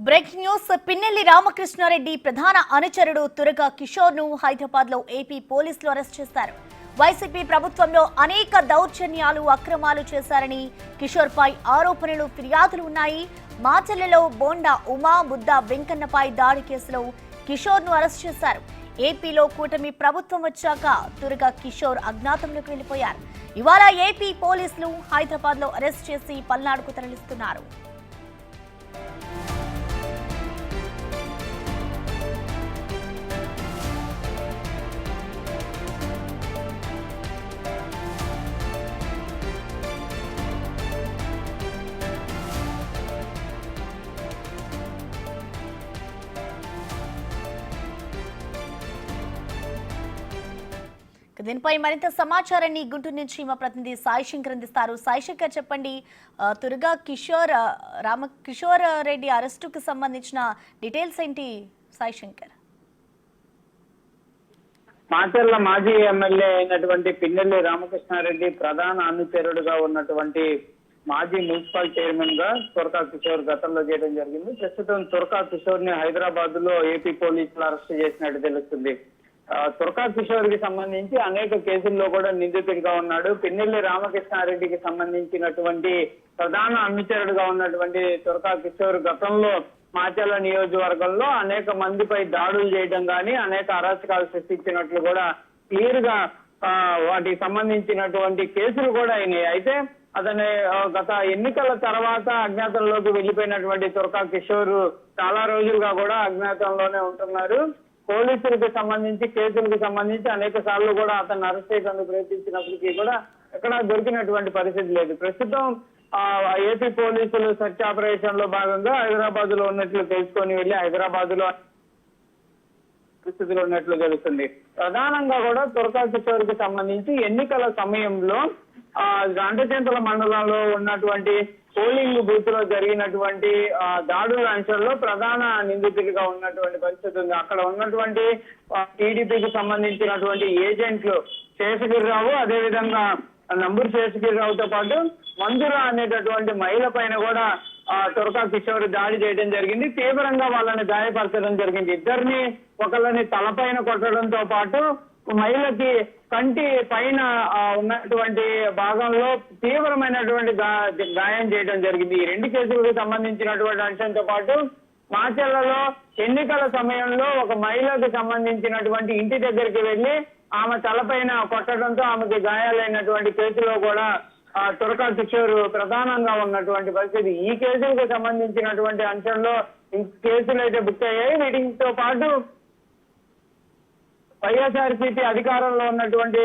Breaking news. Pinnelli Ramakrishna Reddy ప్రధాన అనుచరుడు తురగా కిషోర్ ను హైదరాబాద్ లో ఏపీ పోలీసులు అరెస్ట్ చేశారు. వైసీపీ ప్రభుత్వంలో అనేక దౌర్జన్యాలు, అక్రమాలు చేశారని కిషోర్ పై ఆరోపణలు, ఫిర్యాదులు ఉన్నాయి. మాచర్లలో బోండా ఉమా, బుద్ద వెంకన్నపై దాడి కేసులో కిషోర్ ను అరెస్ట్ చేశారు. ఏపీలో కూటమి ప్రభుత్వం వచ్చాక తురగా కిషోర్ అజ్ఞాతంలోకి వెళ్లిపోయారు. ఇవాళ ఏపీ పోలీసులు హైదరాబాద్ లో అరెస్ట్ చేసి పల్నాడుకు తరలిస్తున్నారు. దీనిపై మరింత సమాచారాన్ని గుంటూరు నుంచి మా ప్రతినిధి సాయి శంకర్ అందిస్తారు. సాయి శంకర్, చెప్పండి, తురగా కిషోర్ రెడ్డి అరెస్టుకు సంబంధించిన డీటెయిల్స్ ఏంటి? సాయి శంకర్. మాచర్ల మాజీ ఎమ్మెల్యే అయినటువంటి పిన్నెల్లి రామకృష్ణారెడ్డి ప్రధాన అనుచరుడుగా ఉన్నటువంటి మాజీ మున్సిపల్ చైర్మన్ గా తురకా కిషోర్ గతంలో చేయడం జరిగింది. ప్రస్తుతం తురకా కిషోర్ ని హైదరాబాద్ లో ఏపీ పోలీసులు అరెస్ట్ చేసినట్టు తెలుస్తుంది. తురకా కిషోర్ కి సంబంధించి అనేక కేసుల్లో కూడా నిందితుడిగా ఉన్నాడు. పిన్నెల్లి రామకృష్ణారెడ్డికి సంబంధించినటువంటి ప్రధాన అనుచరుడుగా ఉన్నటువంటి తురకా కిషోర్ గతంలో మాచర్ల నియోజకవర్గంలో అనేక మందిపై దాడులు చేయడం కానీ అనేక అరాచకాలు సృష్టించినట్లు కూడా క్లియర్ గా వాటికి సంబంధించినటువంటి కేసులు కూడా అయినాయి. అయితే అతని గత ఎన్నికల తర్వాత అజ్ఞాతంలోకి వెళ్లిపోయినటువంటి తురకా కిషోర్ చాలా రోజులుగా కూడా అజ్ఞాతంలోనే ఉంటున్నారు. పోలీసులకు సంబంధించి కేసులకు సంబంధించి అనేక సార్లు కూడా అతన్ని అరెస్ట్ చేయడానికి ప్రయత్నించినప్పటికీ కూడా ఎక్కడ దొరికినటువంటి పరిస్థితి లేదు. ప్రస్తుతం ఏపీ పోలీసులు సెర్చ్ ఆపరేషన్ లో భాగంగా హైదరాబాద్ లో ఉన్నట్లు తెలుసుకొని వెళ్లి హైదరాబాద్ లో పరిస్థితులు ఉన్నట్లు తెలుస్తుంది. ప్రధానంగా కూడా తురకా కిషోర్ కి సంబంధించి ఎన్నికల సమయంలో గంటచింతల మండలంలో ఉన్నటువంటి పోలింగ్ బూత్ లో జరిగినటువంటి దాడుల అంశంలో ప్రధాన నిందితుడిగా ఉన్నటువంటి పరిస్థితి ఉంది. అక్కడ ఉన్నటువంటి టీడీపీకి సంబంధించినటువంటి ఏజెంట్లు శేషగిరిరావు, అదేవిధంగా నంబూరు శేషగిరిరావుతో పాటు మంజుర అనేటటువంటి మహిళ పైన కూడా తురకా కిషోర్ దాడి చేయడం జరిగింది. తీవ్రంగా వాళ్ళని గాయపరచడం జరిగింది. ఇద్దరిని ఒకళ్ళని తలపైన కొట్టడంతో పాటు మహిళకి కంటి పైన ఉన్నటువంటి భాగంలో తీవ్రమైనటువంటి గాయం చేయడం జరిగింది. ఈ రెండు కేసులకు సంబంధించినటువంటి అంశంతో పాటు మాచర్లలో ఎన్నికల సమయంలో ఒక మహిళకు సంబంధించినటువంటి ఇంటి దగ్గరికి వెళ్లి ఆమె తలపైన కొట్టడంతో ఆమెకి గాయాలైనటువంటి కేసులో కూడా తురకా కిషోర్ ప్రధానంగా ఉన్నటువంటి పరిస్థితి. ఈ కేసులకు సంబంధించినటువంటి అంశంలో కేసులు అయితే బుక్ అయ్యాయి. వీటితో పాటు వైఎస్ఆర్సీపీ అధికారంలో ఉన్నటువంటి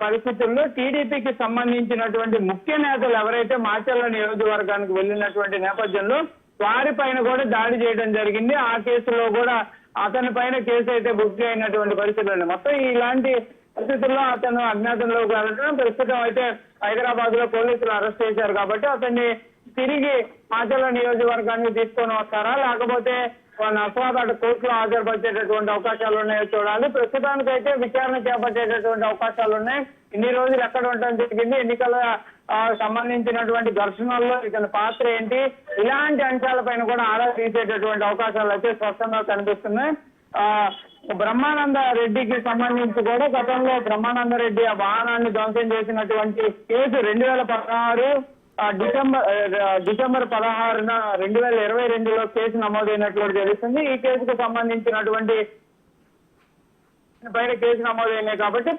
పరిస్థితుల్లో టీడీపీకి సంబంధించినటువంటి ముఖ్య నేతలు ఎవరైతే మాచర్ల నియోజకవర్గానికి వెళ్ళినటువంటి నేపథ్యంలో వారి పైన కూడా దాడి చేయడం జరిగింది. ఆ కేసులో కూడా అతని పైన కేసు అయితే బుక్ అయినటువంటి పరిస్థితులు. మొత్తం ఇలాంటి పరిస్థితుల్లో అతను అజ్ఞాతంలోకి వెళ్ళడం, ప్రస్తుతం అయితే హైదరాబాద్ లో పోలీసులు అరెస్ట్ చేశారు. కాబట్టి అతన్ని తిరిగి మాచర్ల నియోజకవర్గానికి తీసుకొని వస్తారా, లేకపోతే నర్సాబాద్ కోర్టులో హాజరుపరిచేటటువంటి అవకాశాలు ఉన్నాయో చూడాలి. ప్రస్తుతానికైతే విచారణ చేపట్టేటటువంటి అవకాశాలు ఉన్నాయి. ఇన్ని రోజులు ఎక్కడ ఉండడం జరిగింది, ఎన్నికల సంబంధించినటువంటి ఘర్షణల్లో ఇతని పాత్ర ఏంటి, ఇలాంటి అంశాలపైన కూడా ఆరా తీసేటటువంటి అవకాశాలు అయితే స్పష్టంగా కనిపిస్తున్నాయి. బ్రహ్మానంద రెడ్డికి సంబంధించి కూడా గతంలో బ్రహ్మానంద రెడ్డి ఆ వాహనాన్ని ధ్వంసం చేసినటువంటి కేసు 2016 డిసెంబర్ 16న 2022లో కేసు నమోదైనట్లు తెలుస్తుంది. ఈ కేసుకు సంబంధించినటువంటి పైన కేసు నమోదైనాయి కాబట్టి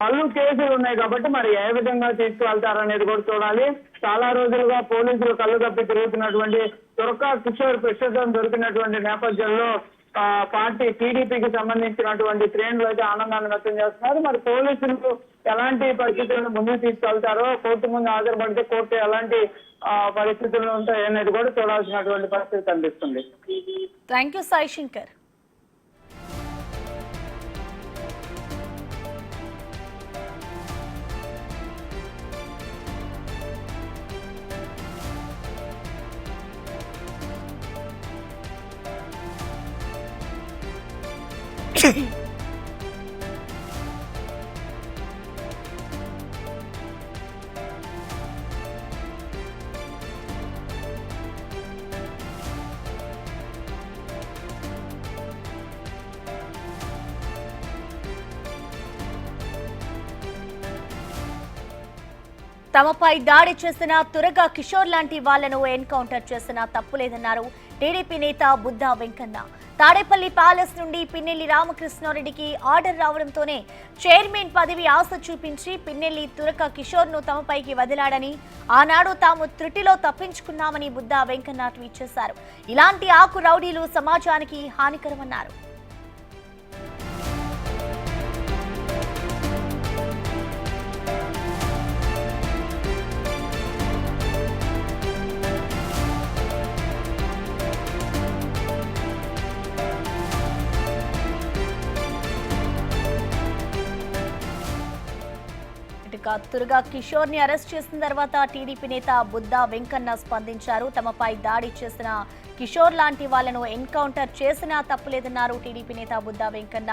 పలు కేసులు ఉన్నాయి కాబట్టి మరి ఏ విధంగా తీసుకువెళ్తారనేది కూడా చూడాలి. చాలా రోజులుగా పోలీసులు కళ్ళు కప్పి తిరుగుతున్నటువంటి తురకా కిషోర్ ప్రస్తుతం దొరికినటువంటి నేపథ్యంలో పార్టీ టీడీపీకి సంబంధించినటువంటి శ్రేణులు అయితే ఆనందాన్ని వ్యక్తం చేస్తున్నారు. మరి పోలీసులు ఎలాంటి పరిస్థితులను ముందుకు తీసుకెళ్తారో, కోర్టు ముందు హాజరుపడితే కోర్టు ఎలాంటి పరిస్థితులు ఉంటాయి అనేది కూడా చూడాల్సినటువంటి పరిస్థితి కనిపిస్తుంది. Thank you Sai Shankar. తమపై దాడి చేసిన తురగా కిషోర్ లాంటి వాళ్లను ఎన్కౌంటర్ చేసినా తప్పులేదన్నారు టీడీపీ నేత బుద్ధా వెంకన్న. తాడేపల్లి ప్యాలెస్ నుండి పిన్నెల్లి రామకృష్ణారెడ్డికి ఆర్డర్ రావడంతోనే చైర్మన్ పదవి ఆశ చూపించి పిన్నెల్లి తురక కిషోర్ ను తమపైకి వదిలాడని, ఆనాడు తాము త్రుటిలో తప్పించుకున్నామని బుద్ధా వెంకన్న ట్వీట్ చేశారు. ఇలాంటి ఆకు రౌడీలు సమాజానికి హానికరమన్నారు. తురగా కిషోర్ ని అరెస్ట్ చేసిన తర్వాత టీడీపీ నేత బుద్ధా వెంకన్న స్పందించారు. తమపై దాడి చేసిన కిషోర్ లాంటి వాళ్లను ఎన్కౌంటర్ చేసినా తప్పులేదన్నారు టీడీపీ నేత బుద్ధా వెంకన్న.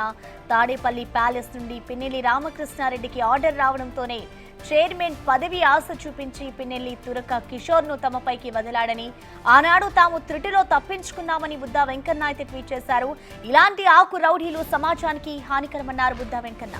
తాడేపల్లి ప్యాలెస్ నుండి పిన్నెల్లి రామకృష్ణారెడ్డికి ఆర్డర్ రావడంతోనే చైర్మన్ పదవి ఆశ చూపించి పిన్నెల్లి తురక కిషోర్ ను తమపైకి వదిలాడని, ఆనాడు తాము త్రుటిలో తప్పించుకున్నామని బుద్ధా వెంకన్న అయితే ట్వీట్ చేశారు. ఇలాంటి ఆకు రౌడీలు సమాజానికి హానికరమన్నారు బుద్ధా వెంకన్న.